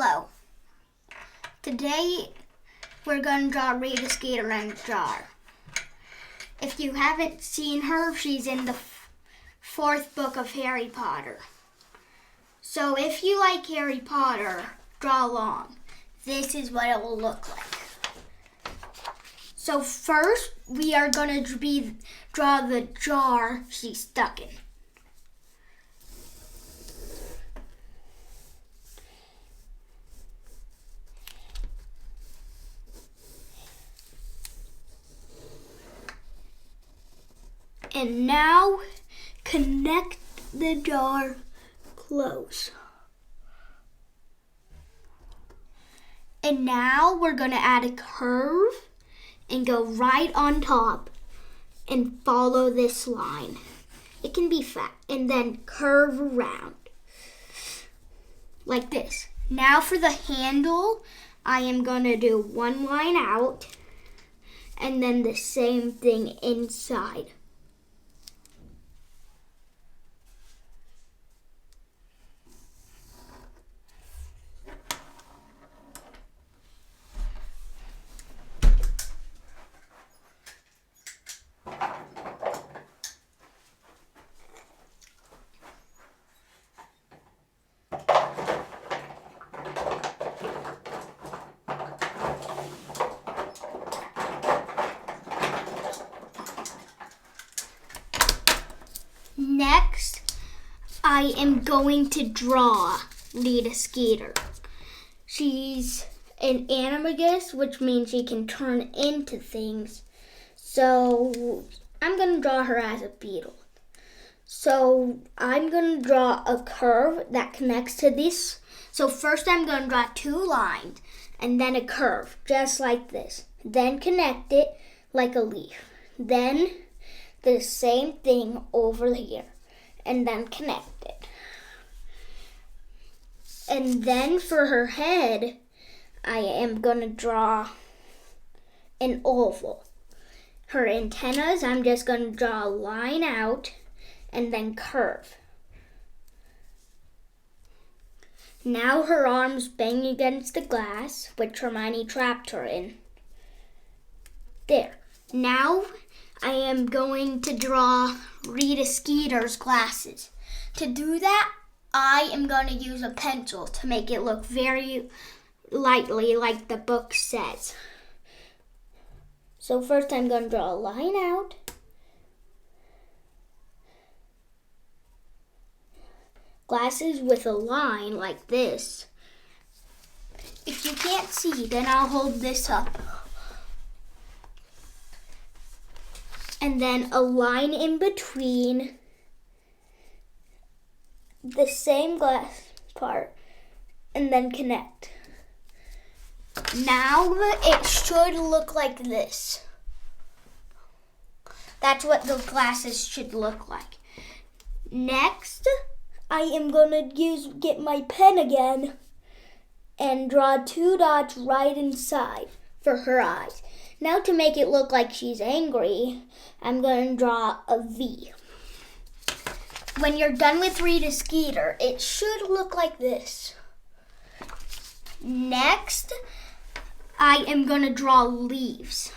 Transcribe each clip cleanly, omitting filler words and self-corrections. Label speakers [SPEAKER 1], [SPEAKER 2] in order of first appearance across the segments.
[SPEAKER 1] Hello. Today we're going to draw Rita Skeeter in a jar. If you haven't seen her, she's in the fourth book of Harry Potter. So if you like Harry Potter, draw along. This is what it will look like. So first we are going to draw the jar she's stuck in. And now connect the jar close. And now we're going to add a curve and go right on top and follow this line. It can be fat and then curve around like this. Now for the handle, I am going to do one line out and then the same thing inside. Next, I am going to draw Rita Skeeter. She's an animagus, which means she can turn into things. So I'm going to draw her as a beetle. So I'm going to draw a curve that connects to this. So first I'm going to draw two lines and then a curve, just like this. Then connect it like a leaf. Then the same thing over here and then connect it. And then for her head, I am going to draw an oval. Her antennas, I'm just going to draw a line out and then curve. Now her arms bang against the glass, which Hermione trapped her in. There. Now I am going to draw Rita Skeeter's glasses. To do that, I am going to use a pencil to make it look very lightly like the book says. So first I'm going to draw a line out. Glasses with a line like this. If you can't see, then I'll hold this up. And then a line in between the same glass part and then connect. Now it should look like this. That's what the glasses should look like. Next, I am going to get my pen again and draw two dots right inside for her eyes. Now to make it look like she's angry, I'm going to draw a V. When you're done with Rita Skeeter, it should look like this. Next, I am going to draw leaves.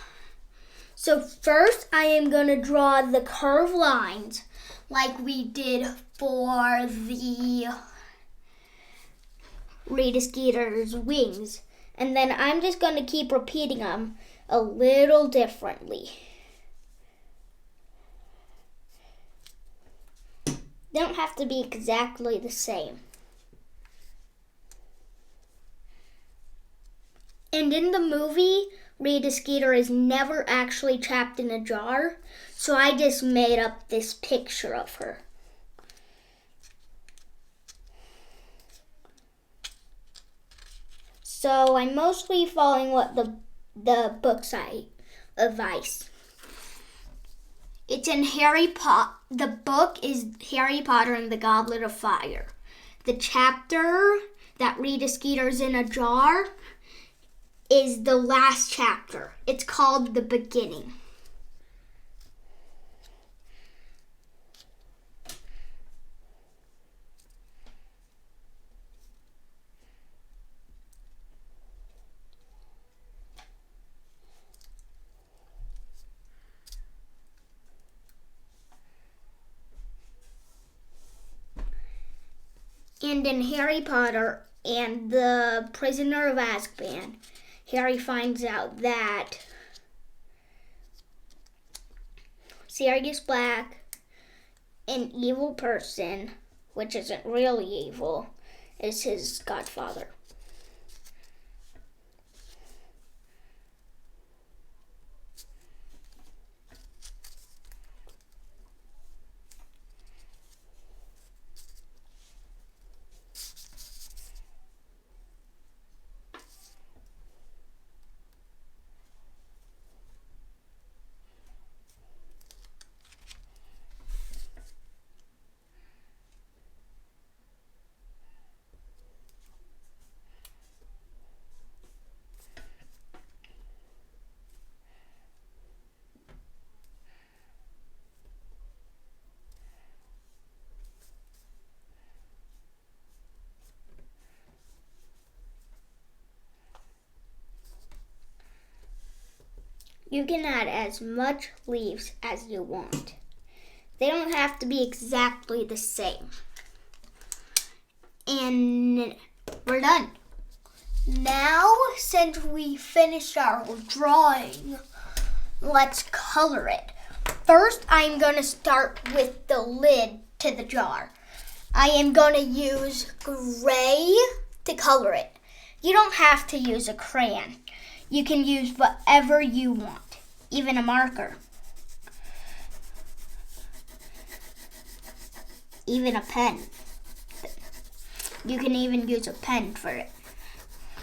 [SPEAKER 1] So first, I am going to draw the curved lines like we did for the Rita Skeeter's wings. And then I'm just going to keep repeating them a little differently. They don't have to be exactly the same. And in the movie, Rita Skeeter is never actually trapped in a jar, so I just made up this picture of her. So I'm mostly following what the book's advice. It's in Harry Potter. The book is Harry Potter and the Goblet of Fire. The chapter that Rita Skeeter's in a jar is the last chapter. It's called The Beginning. And in Harry Potter and the Prisoner of Azkaban, Harry finds out that Sirius Black, an evil person, which isn't really evil, is his godfather. You can add as much leaves as you want. They don't have to be exactly the same. And we're done. Now, since we finished our drawing, let's color it. First, I'm going to start with the lid to the jar. I am going to use gray to color it. You don't have to use a crayon. You can use whatever you want, even a marker, even a pen. You can even use a pen for it.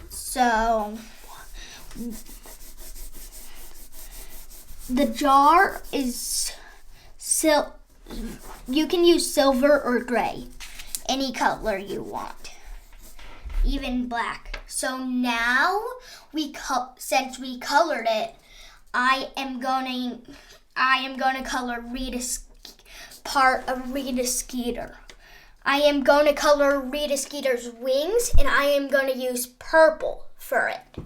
[SPEAKER 1] So, the jar is you can use silver or gray, any color you want, even black. So now, since we colored it, I am going to color part of Rita Skeeter. I am going to color Rita Skeeter's wings, and I am going to use purple for it.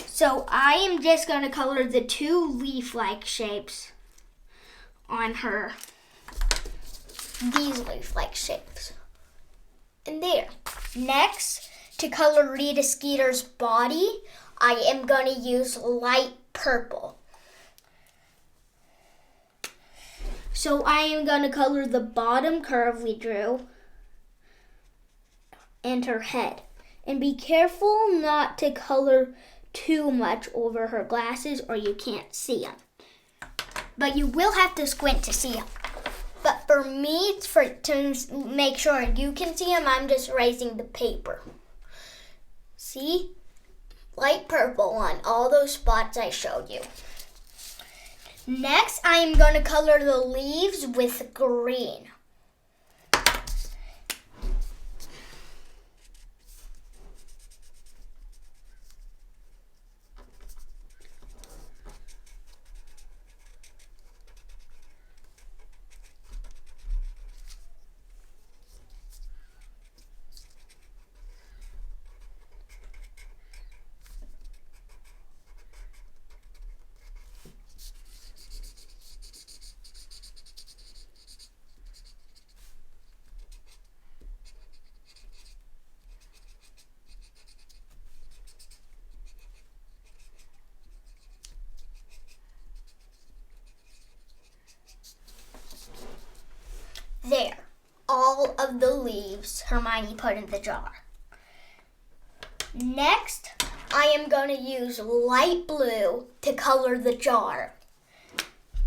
[SPEAKER 1] So I am just going to color the two leaf-like shapes on her. These leaf-like shapes. And there. Next, to color Rita Skeeter's body, I am going to use light purple. So I am going to color the bottom curve we drew and her head. And be careful not to color too much over her glasses or you can't see them. But you will have to squint to see them. But for me, to make sure you can see them, I'm just raising the paper. See? Light purple on all those spots I showed you. Next, I am going to color the leaves with green. There, all of the leaves Hermione put in the jar. Next, I am going to use light blue to color the jar.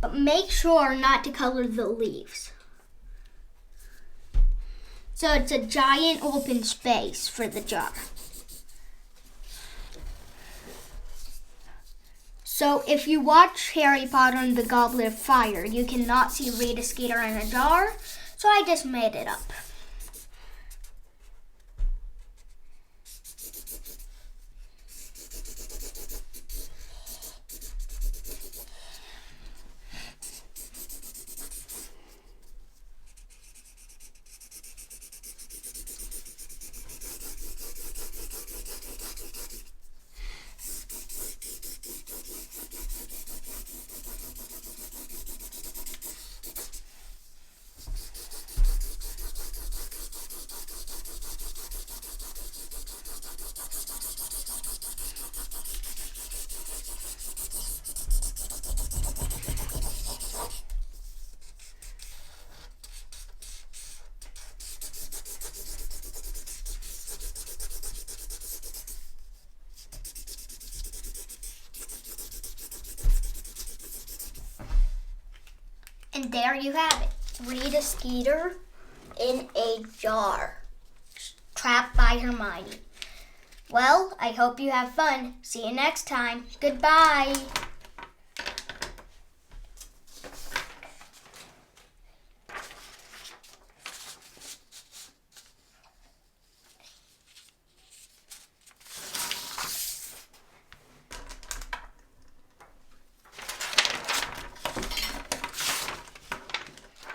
[SPEAKER 1] But make sure not to color the leaves. So it's a giant open space for the jar. So if you watch Harry Potter and the Goblet of Fire, you cannot see Rita Skeeter in a jar. So I just made it up. there you have it. Rita Skeeter in a jar, trapped by Hermione. Well, I hope you have fun. See you next time. Goodbye.